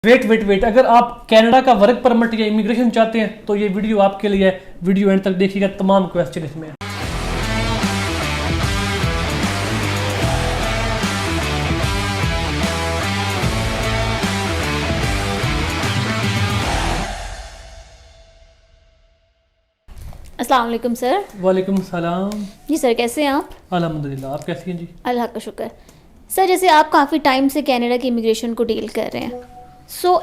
Wait wait wait, अगर आप Canada का वर्क परमिट या इमिग्रेशन चाहते हैं तो ये वीडियो आपके लिए है। वीडियो एंड तक देखिएगा, तमाम क्वेश्चन इसमें है। अस्सलाम वालेकुम सर। वालेकुम सलाम। जी सर, कैसे हैं आप? अल्हम्दुलिल्लाह, आप कैसी हैं जी? अल्लाह का शुक्र। सर, जैसे आप काफ़ी टाइम से कनाडा की इमिग्रेशन को डील कर रहे हैं,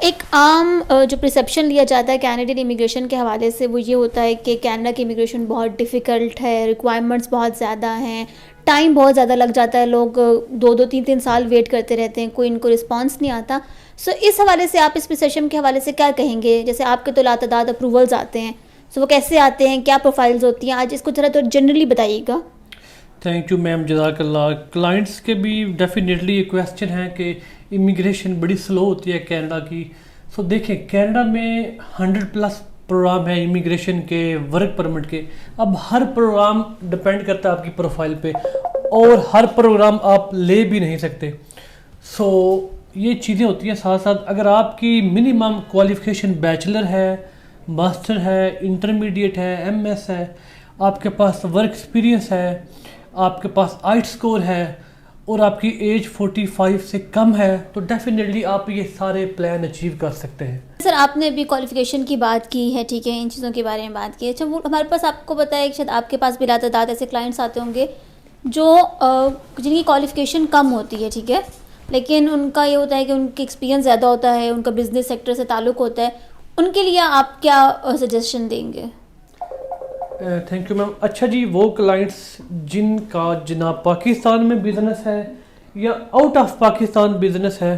एक आम जो परसेप्शन लिया जाता है कैनेडियन इमिग्रेशन के हवाले से वो ये होता है कि कनाडा की इमिग्रेशन बहुत डिफ़िकल्ट है, रिक्वायरमेंट्स बहुत ज़्यादा हैं, टाइम बहुत ज़्यादा लग जाता है, लोग 2-2 3-3 साल वेट करते रहते हैं, कोई इनको रिस्पॉन्स नहीं आता। इस हवाले से आप इस परसेप्शन के हवाले से क्या कहेंगे? जैसे आपके तो लातादाद अप्रूवल्स आते हैं, वो कैसे आते हैं, क्या प्रोफाइल्स होती हैं? आज इसको ज़रा तो जनरली बताइएगा। थैंक यू मैम, जज़ाकल्लाह। क्लाइंट्स के भी डेफिनेटली ये क्वेश्चन है कि इमिग्रेशन बड़ी स्लो होती है कनाडा की। देखें, कनाडा में 100+ प्रोग्राम है इमिग्रेशन के, वर्क परमिट के। अब हर प्रोग्राम डिपेंड करता है आपकी प्रोफाइल पे, और हर प्रोग्राम आप ले भी नहीं सकते। ये चीज़ें होती हैं। साथ साथ अगर आपकी मिनिमम क्वालिफिकेशन बैचलर है, मास्टर है, इंटरमीडिएट है, MS है, आपके पास वर्क एक्सपीरियंस है, आपके पास आइट स्कोर है और आपकी एज 45 से कम है, तो डेफिनेटली आप ये सारे प्लान अचीव कर सकते हैं। सर, आपने अभी क्वालिफिकेशन की बात की है, ठीक है, इन चीज़ों के बारे में बात की है। अच्छा, वो हमारे पास आपको पता है कि शायद आपके पास भी लातादाद ऐसे क्लाइंट्स आते होंगे जो जिनकी क्वालिफिकेशन कम होती है, ठीक है, लेकिन उनका ये होता है कि उनकी एक्सपीरियंस ज़्यादा होता है, उनका बिजनेस सेक्टर से ताल्लुक़ होता है। उनके लिए आप क्या सजेशन देंगे? Thank you ma'am. अच्छा जी, वो क्लाइंट्स जिनका जनाब पाकिस्तान में बिज़नेस है या आउट ऑफ पाकिस्तान बिज़नेस है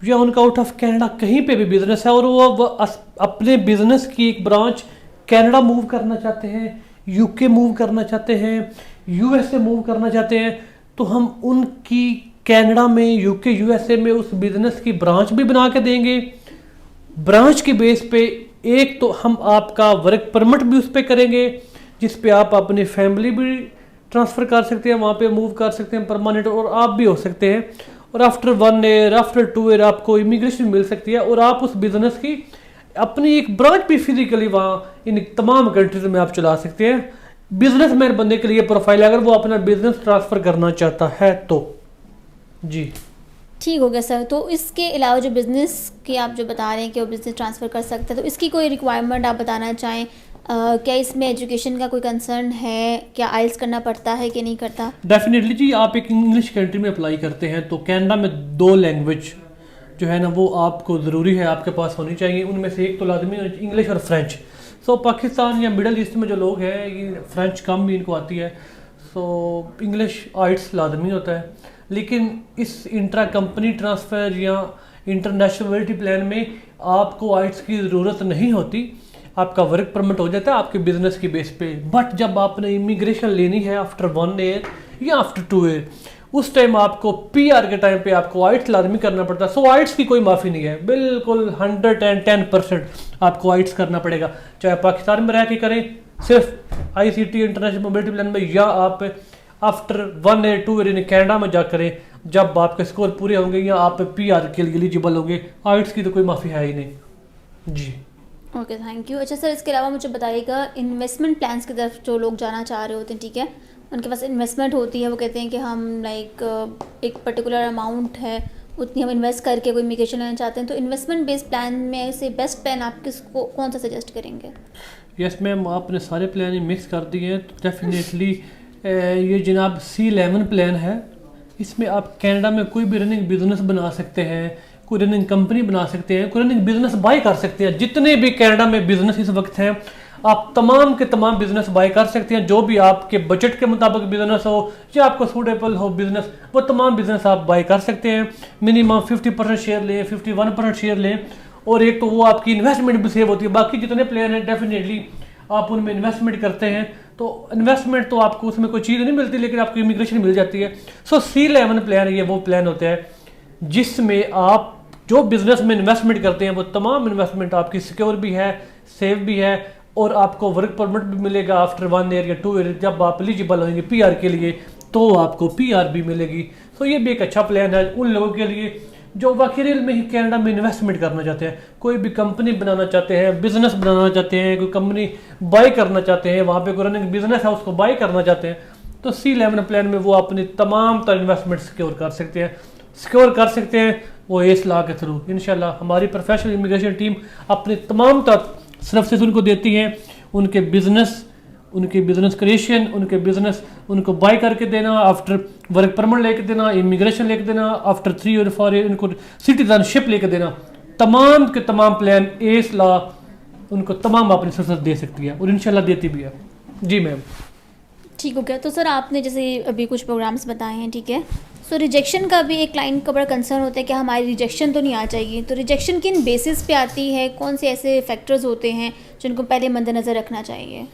या उनका आउट ऑफ कनाडा कहीं पे भी बिज़नेस है और वो अपने बिज़नेस की एक ब्रांच कनाडा मूव करना चाहते हैं, UK मूव करना चाहते हैं, USA मूव करना चाहते हैं, तो हम उनकी कनाडा में, UK, USA में उस बिज़नेस की ब्रांच भी बना के देंगे। ब्रांच के बेस पे एक तो हम आपका वर्क परमिट भी उस पर करेंगे, जिस पे आप अपनी फैमिली भी ट्रांसफ़र कर सकते हैं, वहाँ पे मूव कर सकते हैं परमानेंट, और आप भी हो सकते हैं। और आफ्टर 1 ईयर, आफ्टर 2 ईयर आपको इमिग्रेशन मिल सकती है और आप उस बिज़नेस की अपनी एक ब्रांच भी फिजिकली वहाँ इन तमाम कंट्रीज में आप चला सकते हैं। बिजनेसमैन बंदे के लिए प्रोफाइल है, अगर वो अपना बिजनेस ट्रांसफ़र करना चाहता है तो। जी ठीक हो गया सर। तो इसके अलावा जो बिज़नेस की आप जो बता रहे हैं कि वो बिज़नेस ट्रांसफ़र कर सकते हैं, तो इसकी कोई रिक्वायरमेंट आप बताना चाहें? क्या इसमें एजुकेशन का कोई कंसर्न है? क्या आइल्स करना पड़ता है कि नहीं करता? डेफिनेटली जी, आप एक इंग्लिश कंट्री में अप्लाई करते हैं तो कनाडा में 2 लैंग्वेज जो है ना वो आपको ज़रूरी है, आपके पास होनी चाहिए। उनमें से एक तो लाजमी इंग्लिश और फ्रेंच। पाकिस्तान या मिडल ईस्ट में जो लोग हैं, ये फ्रेंच कम भी इनको आती है, इंग्लिश आइट्स लाजमी होता है। लेकिन इस इंट्रा कंपनी ट्रांसफ़र या इंटरनेशनल मोबिलिटी प्लान में आपको आइट्स की ज़रूरत नहीं होती, आपका वर्क परमिट हो जाता है आपके बिजनेस की बेस पे। बट जब आपने इमिग्रेशन लेनी है आफ्टर 1 ईयर या आफ्टर 2 ईयर, उस टाइम आपको PR के टाइम पे आपको आइट्स लाजमी करना पड़ता है। आइट्स की कोई माफ़ी नहीं है, बिल्कुल 110% आपको आइट्स करना पड़ेगा, चाहे पाकिस्तान में रह के करें सिर्फ ICT इंटरनेशनल मोबिलिटी प्लान में, या आप आफ्टर 1 ईयर 2 ईयर कनाडा में जा करें जब आपके स्कोर पूरे होंगे या आप PR के लिए एलिजिबल होंगे। आइट्स की तो कोई माफ़ी है ही नहीं जी। Okay, thank you. अच्छा सर, इसके अलावा मुझे बताइएगा, इन्वेस्टमेंट प्लान्स की तरफ जो लोग जाना चाह रहे होते हैं, ठीक है, उनके पास इन्वेस्टमेंट होती है, वो कहते हैं कि हम एक पर्टिकुलर अमाउंट है, उतनी हम इन्वेस्ट करके कोई इमिग्रेशन लेना चाहते हैं, तो इन्वेस्टमेंट बेस्ड प्लान में से बेस्ट प्लान आप किसको कौन सा सजेस्ट करेंगे? यस मैम, आपने सारे प्लान ही मिक्स कर दिए हैं। तो डेफिनेटली ये जनाब C11 प्लान है। इसमें आप कनाडा में कोई भी रनिंग बिजनेस बना सकते हैं, कोई रनिंग कंपनी बना सकते हैं, कोई रनिंग बिजनेस बाय कर सकते हैं। जितने भी कनाडा में बिजनेस इस वक्त हैं, आप तमाम के तमाम बिजनेस बाय कर सकते हैं। जो भी आपके बजट के मुताबिक बिजनेस हो या आपको सूटेबल हो बिजनेस, वो तमाम बिजनेस आप बाय कर सकते हैं। मिनिमम 50% शेयर लें, 51% शेयर लें, और एक तो वो आपकी इन्वेस्टमेंट भी सेव होती है। बाकी जितने प्लान हैं डेफिनेटली आप उनमें इन्वेस्टमेंट करते हैं, तो इन्वेस्टमेंट तो आपको उसमें कोई चीज़ नहीं मिलती, लेकिन आपको इमिग्रेशन मिल जाती है। C11 प्लान ये वो प्लान होता है जिसमें आप जो बिजनेस में इन्वेस्टमेंट करते हैं वो तमाम इन्वेस्टमेंट आपकी सिक्योर भी है, सेफ भी है, और आपको वर्क परमिट भी मिलेगा आफ्टर 1 ईयर या 2 ईयर। जब आप एलिजिबल होंगे PR के लिए तो आपको PR भी मिलेगी। ये भी एक अच्छा प्लान है उन लोगों के लिए जो वाकई रियल में ही कनाडा में इन्वेस्टमेंट करना चाहते हैं, कोई भी कंपनी बनाना चाहते हैं, बिजनेस बनाना चाहते हैं, कोई कंपनी बाय करना चाहते हैं, वहाँ पे कोई रनिंग बिजनेस है उसको बाय करना चाहते हैं, तो C11 प्लान में वो अपनी तमाम तरह इन्वेस्टमेंट सिक्योर कर सकते हैं वो एस लॉ के थ्रू। इंशाल्लाह हमारी प्रोफेशनल इमिग्रेशन टीम अपनी तमाम तरह सर्विसेज उनको देती हैं, उनके बिजनेस क्रिएशन, उनको बाय करके देना, आफ्टर वर्क परमिट लेके देना, इमिग्रेशन लेके देना, आफ्टर 3 और 4 ईयर उनको सिटीजनशिप लेके देना, तमाम के तमाम प्लान एस लॉ उनको तमाम अपनी सर्विस दे सकती है और इंशाल्लाह देती भी है। जी मैम। ठीक हो गया। तो सर आपने जैसे अभी कुछ प्रोग्राम्स बताए हैं, ठीक है, सो रिजेक्शन का भी एक क्लाइंट का बड़ा कंसर्न होता है कि हमारी रिजेक्शन तो नहीं आ जाएगी, तो रिजेक्शन किन बेसिस पे आती है, कौन से ऐसे फैक्टर्स होते हैं जिनको पहले मद्देनज़र रखना चाहिए?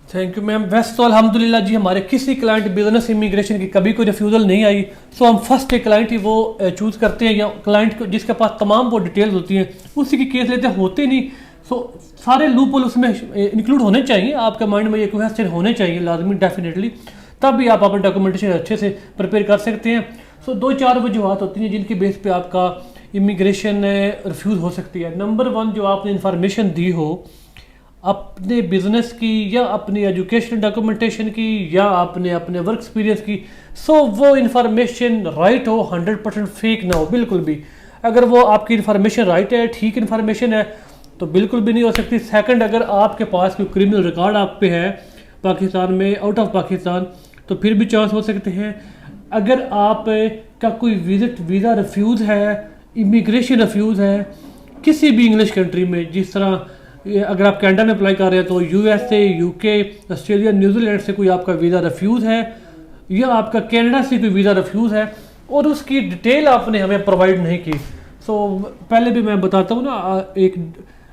Thank you ma'am. वैसे तो अल्हम्दुलिल्लाह जी हमारे किसी क्लाइंट बिजनेस इमिग्रेशन की कभी कोई रिफ्यूज़ल नहीं आई, सो हम फर्स्ट एक क्लाइंट ही वो चूज़ करते हैं, या क्लाइंट को जिसके पास तमाम वो डिटेल्स होती हैं उसी की केस लेते होते नहीं। सो सारे लूप होल उसमें इंक्लूड होने चाहिए, आपके माइंड में ये क्वेश्चन होने चाहिए लाजमी डेफिनेटली, तब भी आप अपना डॉक्यूमेंटेशन अच्छे से प्रिपेयर कर सकते हैं। सो 2-4 वजूहत होती हैं जिनकी बेस पे आपका इमिग्रेशन रिफ्यूज़ हो सकती है। नंबर 1, जो आपने इंफॉर्मेशन दी हो अपने बिजनेस की या अपनी एजुकेशनल डॉक्यूमेंटेशन की या आपने अपने वर्क एक्सपीरियंस की, सो वो इन्फॉर्मेशन राइट हो, 100% फेक ना हो बिल्कुल भी। अगर वो आपकी इन्फॉर्मेशन राइट है, ठीक इन्फॉर्मेशन है, तो बिल्कुल भी नहीं हो सकती। सेकंड, अगर आपके पास कोई क्रिमिनल रिकॉर्ड आप पे है पाकिस्तान में, आउट ऑफ पाकिस्तान, तो फिर भी चांस हो सकते हैं। अगर आप का कोई वीज़ा रिफ्यूज़ है, इमिग्रेशन रिफ्यूज़ है किसी भी इंग्लिश कंट्री में, जिस तरह अगर आप कनाडा में अप्लाई कर रहे हैं तो USA, UK, ऑस्ट्रेलिया, न्यूजीलैंड से कोई आपका वीज़ा रिफ्यूज़ है, या आपका कनाडा से कोई वीज़ा रिफ्यूज़ है और उसकी डिटेल आपने हमें प्रोवाइड नहीं की। सो पहले भी मैं बताता हूँ ना,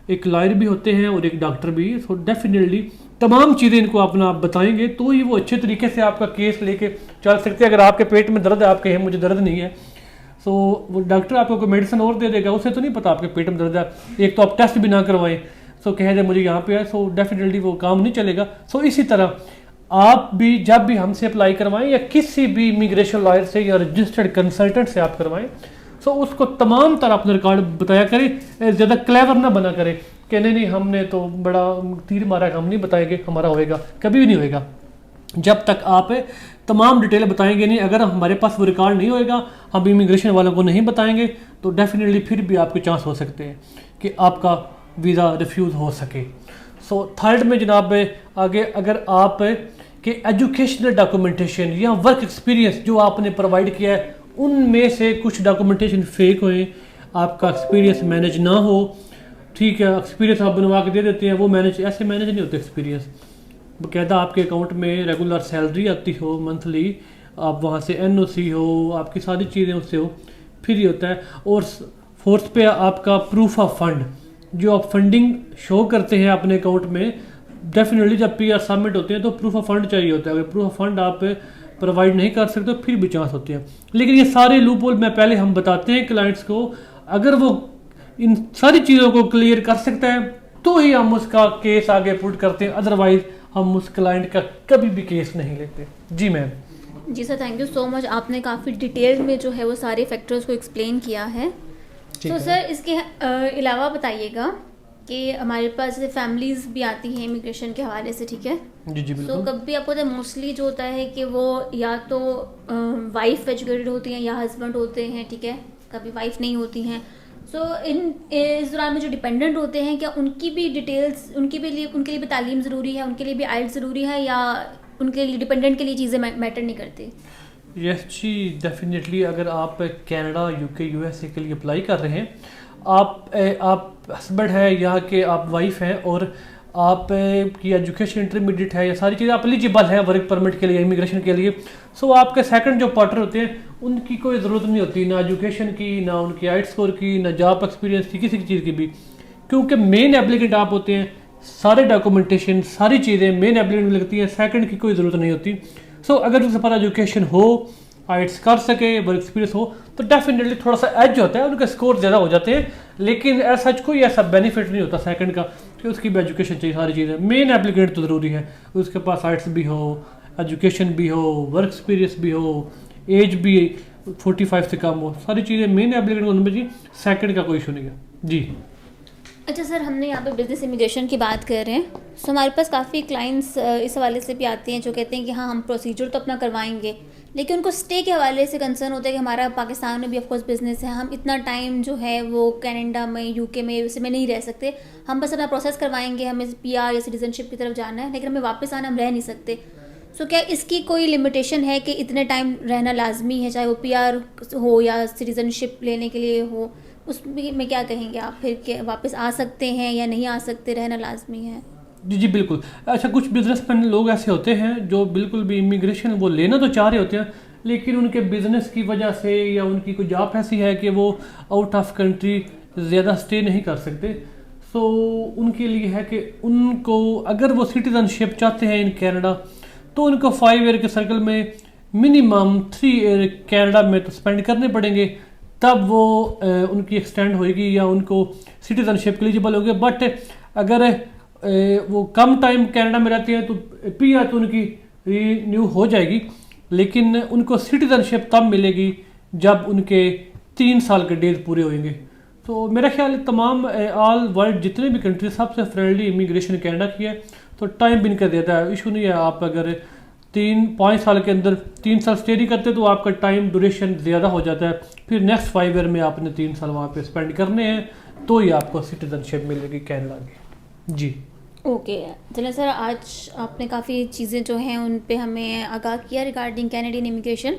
एक लॉयर भी होते हैं और एक डॉक्टर भी, सो डेफिनेटली तमाम चीज़ें इनको अपना बताएंगे तो ही वो अच्छे तरीके से आपका केस लेके चल सकते हैं। अगर आपके पेट में दर्द है, आप कहें मुझे दर्द नहीं है, सो वो डॉक्टर आपको कोई मेडिसिन और दे देगा, उसे तो नहीं पता आपके पेट में दर्द है। एक तो आप टेस्ट भी ना करवाएं, सो कह दे मुझे यहाँ पे है, सो डेफिनेटली वो काम नहीं चलेगा। सो इसी तरह आप भी जब भी हमसे अप्लाई करवाएं या किसी भी इमिग्रेशन लॉयर से या रजिस्टर्ड कंसल्टेंट से आप करवाएं, सो उसको तमाम तरह अपना रिकॉर्ड बताया करें, ज़्यादा क्लेवर ना बना करें कि नहीं हमने तो बड़ा तीर मारा है, हम नहीं बताएंगे, हमारा होएगा, कभी भी नहीं होएगा जब तक आप तमाम डिटेल बताएंगे नहीं। अगर हमारे पास वो रिकॉर्ड नहीं होएगा, हम इमिग्रेशन वालों को नहीं बताएंगे, तो डेफिनेटली फिर भी आपके चांस हो सकते हैं कि आपका वीज़ा रिफ्यूज़ हो सके। सो थर्ड में जनाब आगे, अगर आप के एजुकेशनल डॉक्यूमेंटेशन या वर्क एक्सपीरियंस जो आपने प्रोवाइड किया है उनमें से कुछ डॉक्यूमेंटेशन फेक हुए, आपका एक्सपीरियंस मैनेज ना हो, ठीक है, एक्सपीरियंस आप बनवा के दे देते हैं, वो ऐसे मैनेज नहीं होते एक्सपीरियंस। बाकायदा आपके अकाउंट में रेगुलर सैलरी आती हो मंथली, आप वहाँ से NOC हो, आपकी सारी चीज़ें उससे हो, फिर ही होता है। और फोर्थ पे आपका प्रूफ ऑफ फंड, जो आप फंडिंग शो करते हैं अपने अकाउंट में, डेफिनेटली जब PR सबमिट होते हैं तो प्रूफ ऑफ फंड चाहिए होता है। अगर प्रूफ ऑफ फंड आप प्रोवाइड नहीं कर सकते तो फिर भी चांस होते हैं। लेकिन ये सारे लूप होल में पहले हम बताते हैं क्लाइंट्स को, अगर वो इन सारी चीज़ों को क्लियर कर सकता है तो ही हम उसका केस आगे पुट करते हैं, अदरवाइज हम उस क्लाइंट का कभी भी केस नहीं लेते। जी मैम। जी sir, thank you so much, आपने काफ़ी डिटेल में जो है वो सारे फैक्टर्स को एक्सप्लेन किया है। तो सर इसके अलावा बताइएगा कि हमारे पास जैसे फैमिलीज़ भी आती हैं इमिग्रेशन के हवाले से, ठीक है? जी जी बिल्कुल। तो कभी आपको पता है मोस्टली जो होता है कि वो या तो वाइफ एजुकेटेड होती हैं या हस्बैंड होते हैं, ठीक है, कभी वाइफ नहीं होती हैं। सो इस दौरान में जो डिपेंडेंट होते हैं, क्या उनकी भी डिटेल्स, उनके लिए भी तालीम ज़रूरी है, उनके लिए भी आइल्स ज़रूरी है, या उनके लिए डिपेंडेंट के लिए चीज़ें मैटर नहीं करती? यस जी, डेफिनेटली। अगर आप कनाडा, UK, USA के लिए अप्लाई कर रहे हैं, आप हस्बैंड है यहाँ के, आप वाइफ हैं और आप की एजुकेशन इंटरमीडिएट है, या सारी चीज़ें आप एलिजिबल हैं वर्क परमिट के लिए, इमिग्रेशन के लिए, सो आपके सेकंड जो पार्टनर होते हैं उनकी कोई ज़रूरत नहीं होती, ना एजुकेशन की, ना उनकी आइट स्कोर की, ना जॉब एक्सपीरियंस की, किसी चीज़ की भी, क्योंकि मेन एप्लीकेंट आप होते हैं। सारे डॉक्यूमेंटेशन, सारी चीज़ें मेन एप्लीकेंट लगती हैं, सेकंड की कोई ज़रूरत नहीं होती। सो अगर उसके पास एजुकेशन हो, आइट्स कर सके, वर्क एक्सपीरियंस हो, तो डेफिनेटली थोड़ा सा एज होता है, उनके स्कोर ज़्यादा हो जाते हैं। लेकिन ऐसा कोई ऐसा बेनिफिट नहीं होता सेकंड का कि उसकी भी एजुकेशन चाहिए, सारी चीज़ें। मेन एप्लीकेंट तो ज़रूरी है, उसके पास आइट्स भी हो, एजुकेशन भी हो, वर्क एक्सपीरियंस भी हो, एज भी 45 से कम हो, सारी चीज़ें मेन एप्लीकेंट होने में जी, सेकंड का कोई इशू नहीं है जी। अच्छा सर, हमने यहाँ पे बिजनेस इमिग्रेशन की बात कर रहे हैं, सो हमारे पास काफ़ी क्लाइंट्स इस हवाले से भी आते हैं जो कहते हैं कि हाँ हम प्रोसीजर तो अपना करवाएंगे, लेकिन उनको स्टे के हवाले से कंसर्न होता है कि हमारा पाकिस्तान में भी ऑफकोर्स बिजनेस है, हम इतना टाइम जो है वो कनाडा में, यूके में, यूएसए में नहीं रह सकते, हम बस अपना प्रोसेस करवाएंगे, हमें पीआर या सिटीजनशिप की तरफ जाना है, लेकिन हमें वापस आना, हम रह नहीं सकते। सो क्या इसकी कोई लिमिटेशन है कि इतने टाइम रहना लाजमी है, चाहे वो पीआर हो या सिटीजनशिप लेने के लिए हो, उसमें क्या कहेंगे आप? फिर क्या वापस आ सकते हैं या नहीं आ सकते, रहना लाजमी है? जी जी बिल्कुल। अच्छा, कुछ बिजनेसमैन लोग ऐसे होते हैं जो बिल्कुल भी इमिग्रेशन वो लेना तो चाह रहे होते हैं, लेकिन उनके बिजनेस की वजह से या उनकी कोई जॉब ऐसी है कि वो आउट ऑफ कंट्री ज़्यादा स्टे नहीं कर सकते। सो उनके लिए है कि उनको अगर वो सिटीजनशिप चाहते हैं इन कनाडा, तो उनको 5 ईयर के सर्कल में मिनिमम 3 ईयर कनाडा में तो स्पेंड करने पड़ेंगे, तब वो उनकी एक्सटेंड होएगी या उनको सिटीजनशिप के एलिजिबल होंगे। बट अगर वो कम टाइम कनाडा में रहते हैं तो पीआर तो उनकी रीन्यू हो जाएगी, लेकिन उनको सिटीजनशिप तब मिलेगी जब उनके 3 साल के डेज पूरे होंगे। तो मेरा ख्याल है तमाम ऑल वर्ल्ड जितने भी कंट्री सबसे फ्रेंडली इमिग्रेशन कनाडा की है, तो टाइम भी इनका देता है, इशू नहीं है। आप अगर 3-5 साल के अंदर 3 साल स्टे नहीं करते तो आपका टाइम ड्यूरेशन ज़्यादा हो जाता है, फिर नेक्स्ट 5 ईयर में आपने 3 साल वहाँ पे स्पेंड करने हैं, तो ही आपको सिटीजनशिप मिलेगी कनाडा की जी। ओके चलें सर, आज आपने काफ़ी चीज़ें जो हैं उन पे हमें आगाह किया रिगार्डिंग कैनेडियन इमिग्रेशन।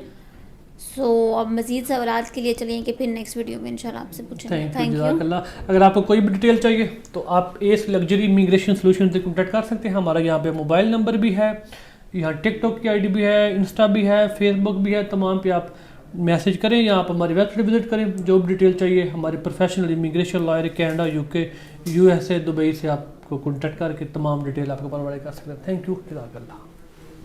सो अब मज़ीद सवालात के लिए चलिए कि फिर नेक्स्ट वीडियो में इंशाल्लाह आपसे पूछेंगे। Thank you. अगर आपको कोई भी डिटेल चाहिए तो आप एस लग्जरी इमिग्रेशन सोल्यूशन से कॉन्टैक्ट कर सकते हैं। हमारा यहाँ पे मोबाइल नंबर भी है, यहाँ टिकटॉक की आईडी भी है, इंस्टा भी है, फेसबुक भी है, तमाम पे आप मैसेज करें या आप हमारी वेबसाइट विजिट करें। जो भी डिटेल चाहिए हमारे professional immigration lawyer Canada, UK, USA, Dubai से आपको कॉन्टैक्ट करके तमाम डिटेल आपको प्रोवाइड कर सकते हैं। Thank you. जज़ाकल्लाह।